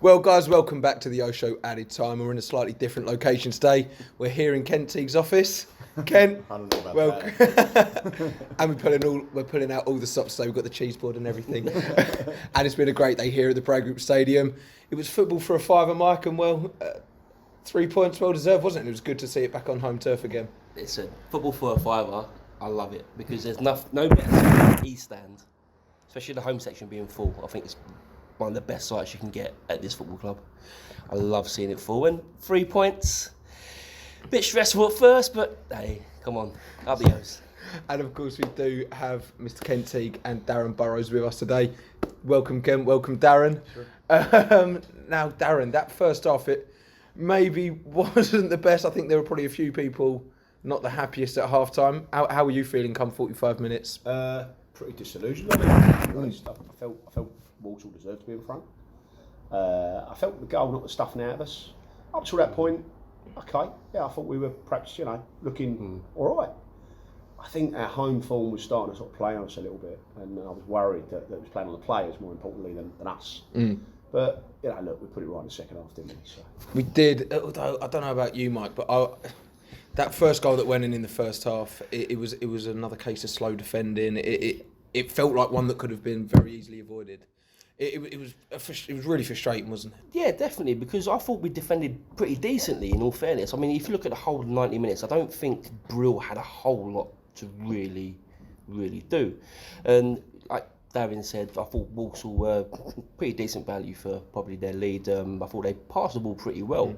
Well, guys, welcome back to the O Show Added Time. We're in a slightly different location today. We're here in Kent Teague's office. Kent, I don't know about welcome. that. And we're pulling out all the stops today. We've got the cheese board and everything. And it's been a great day here at the Pro Group Stadium. It was football for a fiver, Mike, and 3 points well deserved, wasn't it? It was good to see it back on home turf again. Listen, football for a fiver, I love it because there's no better than the East Stand, especially the home section being full. I think it's one of the best sights you can get at this football club. I love seeing it full. And 3 points, a bit stressful at first, but hey, come on, up the O's. And of course, we do have Mr. Kent Teague and Darren Burrows with us today. Welcome, Kent. Welcome, Darren. Sure. Now, Darren, that first half, it maybe wasn't the best. I think there were probably a few people not the happiest at half time. How were you feeling come 45 minutes? Pretty disillusioned. I felt Walsall deserved to be in front. I felt the goal knocked the stuffing out of us. Up to that point, okay, yeah, I thought we were perhaps, looking all right. I think our home form was starting to sort of play on us a little bit, and I was worried that it was playing on the players more importantly than us. But, look, we put it right in the second half, didn't we? So. We did, although I don't know about you, Mike, but that first goal that went in the first half, it was another case of slow defending. It felt like one that could have been very easily avoided. It was really frustrating, wasn't it? Yeah, definitely, because I thought we defended pretty decently, in all fairness. I mean, if you look at the whole 90 minutes, I don't think Brill had a whole lot to really do. And like Darren said, I thought Walsall were pretty decent value for probably their lead. I thought they passed the ball pretty well.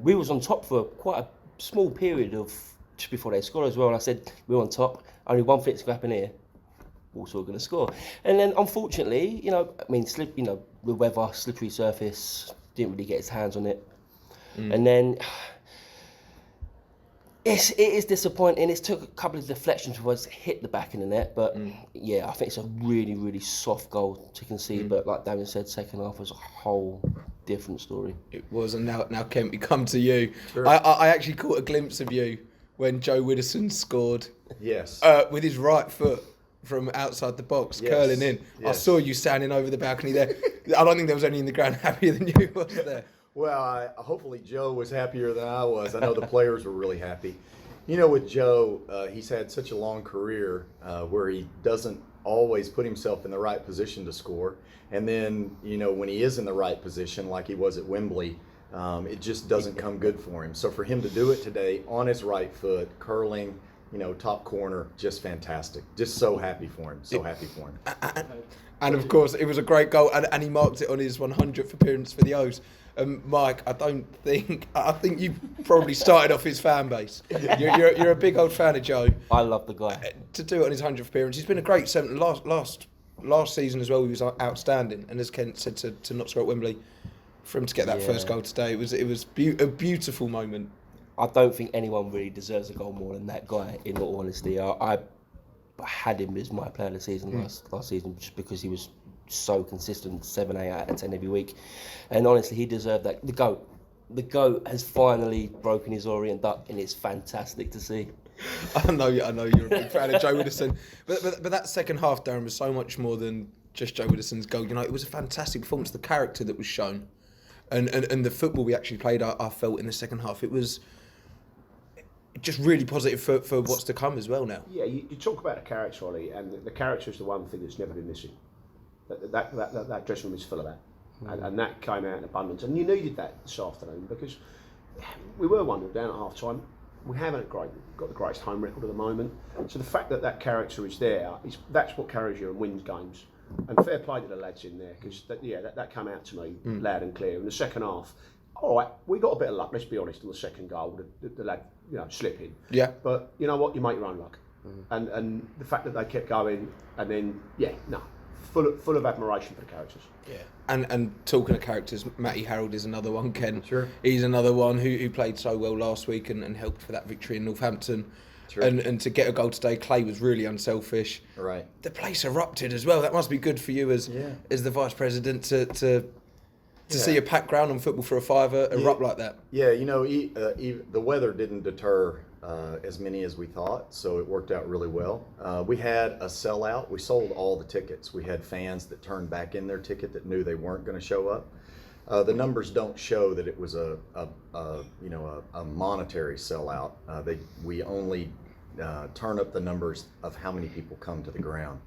We was on top for quite a small period of just before they scored as well. And I said, we're on top, only one thing's going to happen here. Walsall going to score. And then, unfortunately, the weather, slippery surface, didn't really get his hands on it. And then, it is disappointing. It took a couple of deflections before it hit the back of the net. But, yeah, I think it's a really, really soft goal to concede. But like Darren said, second half was a whole different story. It was, and now Kent, we come to you. Sure. I actually caught a glimpse of you when Joe Widdowson scored. Yes. With his right foot from outside the box, Yes. curling in. Yes. I saw you standing over the balcony there. I don't think there was any in the ground happier than you, was there? Well, hopefully Joe was happier than I was. I know the players were really happy. With Joe, he's had such a long career where he doesn't always put himself in the right position to score. And then, when he is in the right position, like he was at Wembley, it just doesn't come good for him. So for him to do it today on his right foot, curling, top corner, just fantastic. Just so happy for him. So happy for him. And of course, it was a great goal, and he marked it on his 100th appearance for the O's. Mike, I think you probably started off his fan base. You're a big old fan of Joe. I love the guy. To do it on his 100th appearance, he's been a great centre. Last season as well, he was outstanding. And as Kent said to not score at Wembley, for him to get that first goal today, it was a beautiful moment. I don't think anyone really deserves a goal more than that guy, in all honesty. I had him as my player of the season last season just because he was so consistent, 7, 8 out of 10 every week. And honestly, he deserved that. The GOAT has finally broken his Orient duck, and it's fantastic to see. I know you're a big fan of Joe Widdowson. But that second half, Darren, was so much more than just Joe Widdowson's goal. It was a fantastic performance, the character that was shown. And the football we actually played, I felt in the second half, it was just really positive for what's to come as well now. Yeah, you talk about the character, Ollie, and the character is the one thing that's never been missing. That dressing room is full of that, and that came out in abundance. And you needed that this afternoon because we were 1-0 down at half time. We haven't got the greatest home record at the moment. So the fact that character is there, that's what carries you and wins games. And fair play to the lads in there because that came out to me loud and clear. In the second half, all right, we got a bit of luck. Let's be honest. On the second goal, the lad slipping. Yeah. But you know what? You make your own luck. And the fact that they kept going, and then full of admiration for the characters. Yeah. And talking of characters, Matty Harold is another one, Ken. Sure. He's another one who played so well last week and helped for that victory in Northampton. Sure. And to get a goal today, Clay was really unselfish. Right. The place erupted as well. That must be good for you as the vice president to see a packed ground on football for a fiver erupt like that. Yeah, the weather didn't deter as many as we thought, so it worked out really well. We had a sellout. We sold all the tickets. We had fans that turned back in their ticket that knew they weren't going to show up. The numbers don't show that it was a monetary sellout. We only turn up the numbers of how many people come to the ground.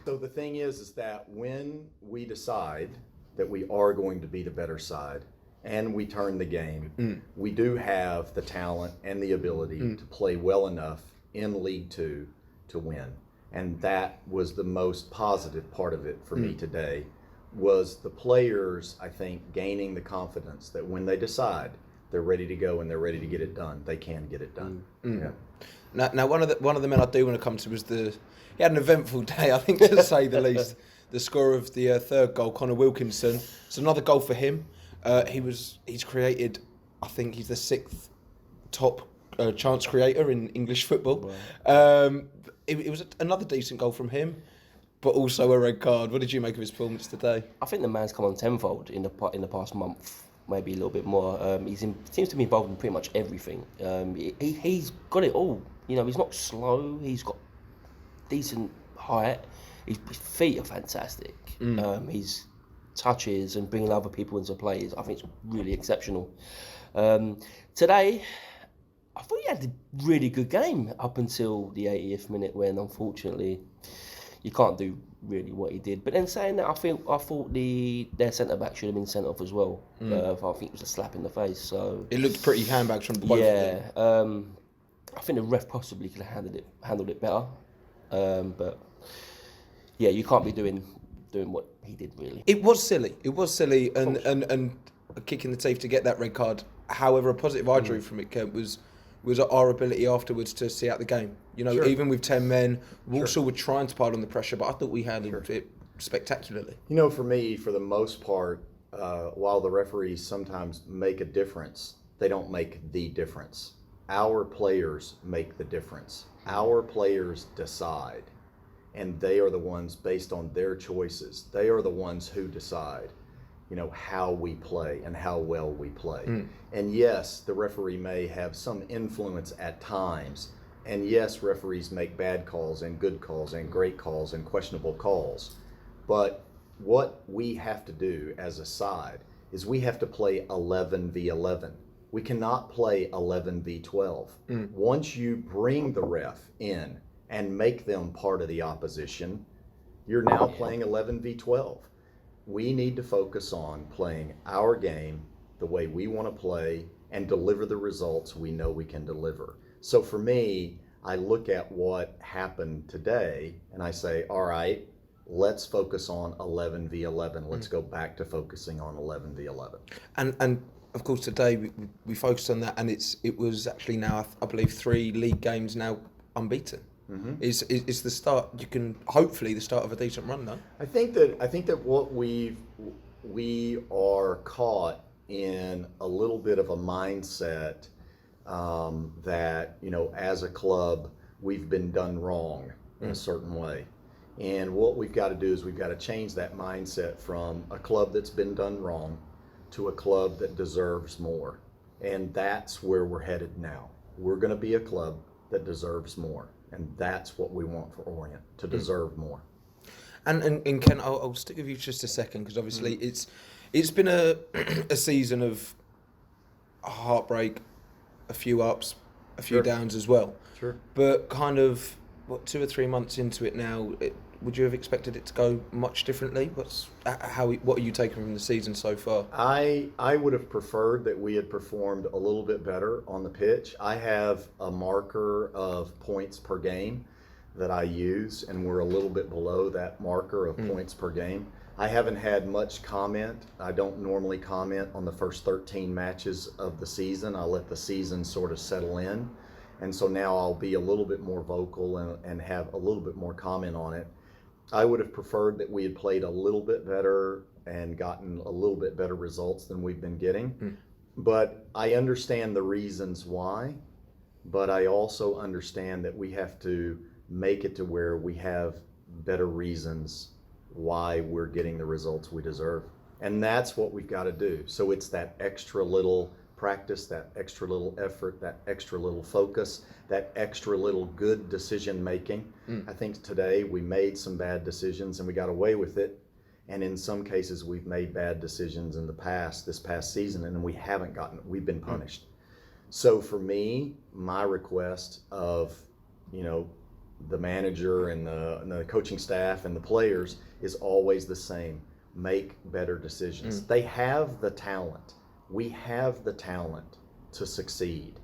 So the thing is that when we decide that we are going to be the better side and we turn the game, we do have the talent and the ability to play well enough in League Two to win. And that was the most positive part of it for me today, was the players, I think, gaining the confidence that when they decide they're ready to go and they're ready to get it done, they can get it done. Yeah. Now, one of the men I do want to come to was he had an eventful day, I think, to say the least. The scorer of the third goal, Connor Wilkinson. It's another goal for him. He's created, I think he's the 6th top chance creator in English football. Wow. It was another decent goal from him, but also a red card. What did you make of his performance today? I think the man's come on tenfold in the past month, maybe a little bit more. Seems to be involved in pretty much everything. He's got it all. You know, he's not slow. He's got decent height. His feet are fantastic. His touches and bringing other people into play I think it's really exceptional. Today, I thought he had a really good game up until the 80th minute, when unfortunately you can't do really what he did. But then saying that, I thought their centre back should have been sent off as well. I think it was a slap in the face. So it looked pretty handbags from both of them. I think the ref possibly could have handled it better. But yeah, you can't be doing what he did, really. It was silly, and a kick in the teeth to get that red card. However, a positive I drew from it, Kent, was our ability afterwards to see out the game. You know, even with 10 men, Walsall were trying to pile on the pressure, but I thought we handled it spectacularly. You know, for me, for the most part, while the referees sometimes make a difference, they don't make the difference. Our players make the difference. Our players decide, and they are the ones, based on their choices, they are the ones who decide, you know, how we play and how well we play. And yes, the referee may have some influence at times, and yes, referees make bad calls and good calls and great calls and questionable calls. But what we have to do as a side is we have to play 11v11. We cannot play 11v12. Once you bring the ref in and make them part of the opposition, you're now playing 11v12. We need to focus on playing our game the way we want to play and deliver the results we know we can deliver. So for me, I look at what happened today and I say, all right, let's focus on 11v11. Let's go back to focusing on 11v11. And of course, today we focused on that, and it was actually now, I believe, 3 league games now unbeaten. Is the start? Hopefully the start of a decent run, though. I think that what we are caught in a little bit of a mindset that, you know, as a club we've been done wrong in a certain way, and what we've got to do is we've got to change that mindset from a club that's been done wrong to a club that deserves more, and that's where we're headed now. We're going to be a club that deserves more. And that's what we want for Orient, to deserve more. And Ken, I'll stick with you just a second, because obviously it's been a season of heartbreak, a few ups, a few downs as well. Sure. But kind of, 2 or 3 months into it now, would you have expected it to go much differently? What are you taking from the season so far? I would have preferred that we had performed a little bit better on the pitch. I have a marker of points per game that I use, and we're a little bit below that marker of points per game. I haven't had much comment. I don't normally comment on the first 13 matches of the season. I let the season sort of settle in. And so now I'll be a little bit more vocal and have a little bit more comment on it. I would have preferred that we had played a little bit better and gotten a little bit better results than we've been getting. But I understand the reasons why, but I also understand that we have to make it to where we have better reasons why we're getting the results we deserve. And that's what we've got to do. So it's that extra little practice, that extra little effort, that extra little focus, that extra little good decision making. I think today we made some bad decisions and we got away with it. And in some cases, we've made bad decisions in the past, this past season, and we've been punished. So for me, my request of, the manager and the coaching staff and the players is always the same. Make better decisions. They have the talent. We have the talent to succeed.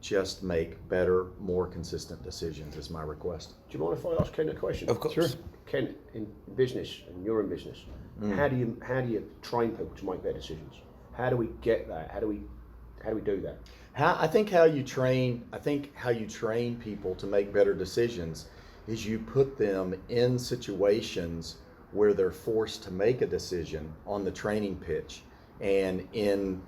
Just make better, more consistent decisions is my request. Do you mind if I ask Ken a question? Of course. Sure. Ken, in business, and you're in business, how do you train people to make better decisions? How do we get that? How do we do that? I think how you train people to make better decisions is you put them in situations where they're forced to make a decision on the training pitch and in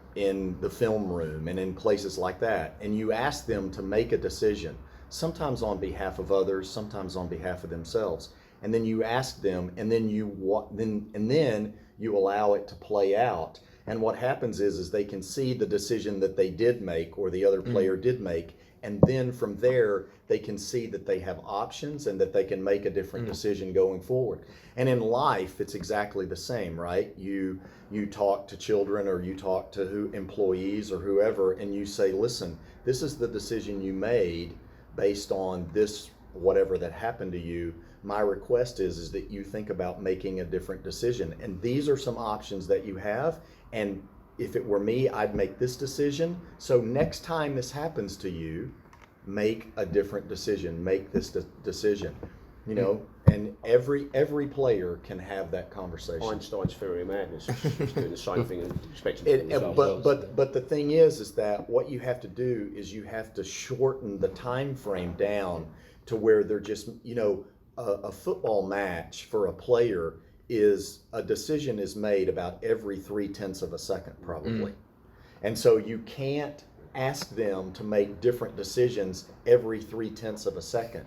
the film room and in places like that, and you ask them to make a decision, sometimes on behalf of others, sometimes on behalf of themselves, and then you ask them, and then you allow it to play out. And what happens is they can see the decision that they did make or the other player did make, and then from there they can see that they have options and that they can make a different decision going forward. And in life, it's exactly the same, right? You talk to children or you talk to employees or whoever, and you say, listen, this is the decision you made based on this, whatever that happened to you. My request is that you think about making a different decision. And these are some options that you have. And if it were me, I'd make this decision. So next time this happens to you, make a different decision. Make this decision. And every player can have that conversation. Einstein's theory of madness is doing the same thing and expecting but the thing is that what you have to do is you have to shorten the time frame down to where they're just, a football match for a player is a decision is made about every 0.3 of a second probably. And so you can't ask them to make different decisions every 0.3 of a second.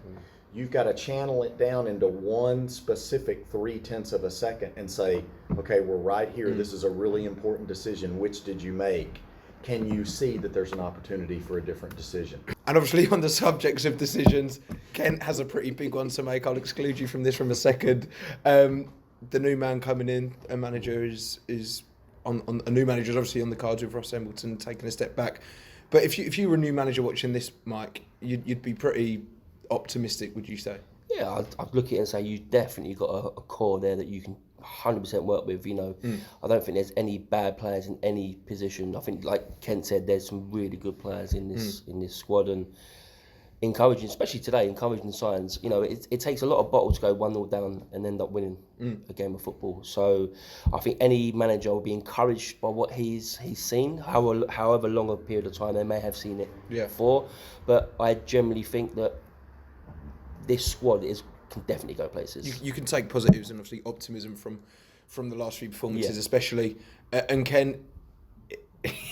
You've got to channel it down into one specific 0.3 of a second and say, okay, we're right here. This is a really important decision. Which did you make? Can you see that there's an opportunity for a different decision? And obviously on the subjects of decisions, Kent has a pretty big one to make. I'll exclude you from this from a second. The new man coming in, a manager is on a new manager is obviously on the cards with Ross Embleton taking a step back. But if you were a new manager watching this, Mike, you'd be pretty optimistic, would you say? Yeah, I'd look at it and say you definitely got a core there that you can 100% work with. I don't think there's any bad players in any position. I think, like Kent said, there's some really good players in this squad, and encouraging, especially today, encouraging signs. It takes a lot of bottles to go 1-0 down and end up winning a game of football. So I think any manager will be encouraged by what he's seen, however long a period of time they may have seen it for. But I generally think that this squad can definitely go places. You can take positives and obviously optimism from the last few performances, especially. And Ken,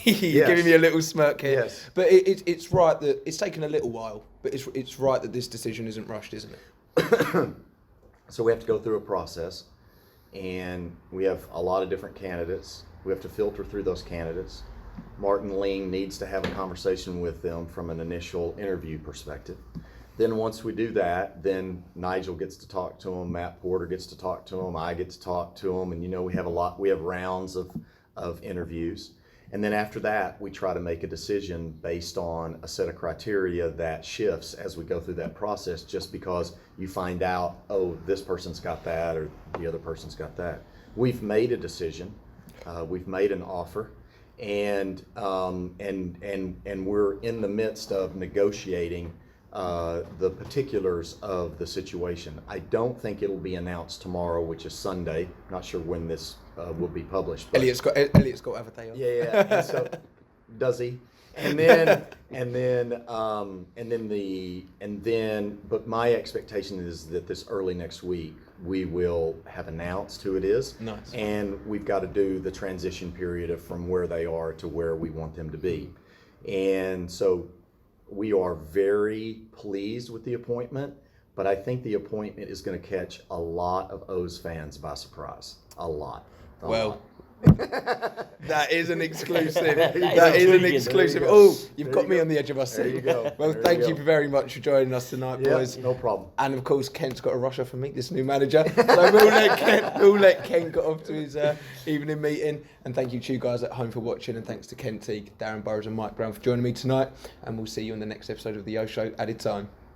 you're giving me a little smirk here. Yes. But it's right that it's taken a little while, but it's right that this decision isn't rushed, isn't it? So we have to go through a process, and we have a lot of different candidates. We have to filter through those candidates. Martin Ling needs to have a conversation with them from an initial interview perspective. Then once we do that, then Nigel gets to talk to him, Matt Porter gets to talk to him, I get to talk to him, and we have rounds of interviews. And then after that, we try to make a decision based on a set of criteria that shifts as we go through that process, just because you find out, oh, this person's got that or the other person's got that. We've made a decision, we've made an offer, and we're in the midst of negotiating the particulars of the situation. I don't think it'll be announced tomorrow, which is Sunday. I'm not sure when this will be published. But Elliot's got to have a day off. Yeah. And so does he? But my expectation is that this early next week we will have announced who it is. Nice. And we've got to do the transition period from where they are to where we want them to be. And so we are very pleased with the appointment, but I think the appointment is going to catch a lot of O's fans by surprise. A lot. That is an exclusive. That is That is an intriguing. exclusive. There you go. Oh, you've There got you me go. on the edge of my There you seat. go. Well, There thank you you go. very much for joining us tonight, Yeah, boys. no problem. And of course, Kent's got a rush off for me, this new manager. So we'll let Kent get off to his evening meeting. And thank you to you guys at home for watching. And thanks to Kent Teague, Darren Burrows, and Mike Brown for joining me tonight. And we'll see you on the next episode of the Yo Show. Added time.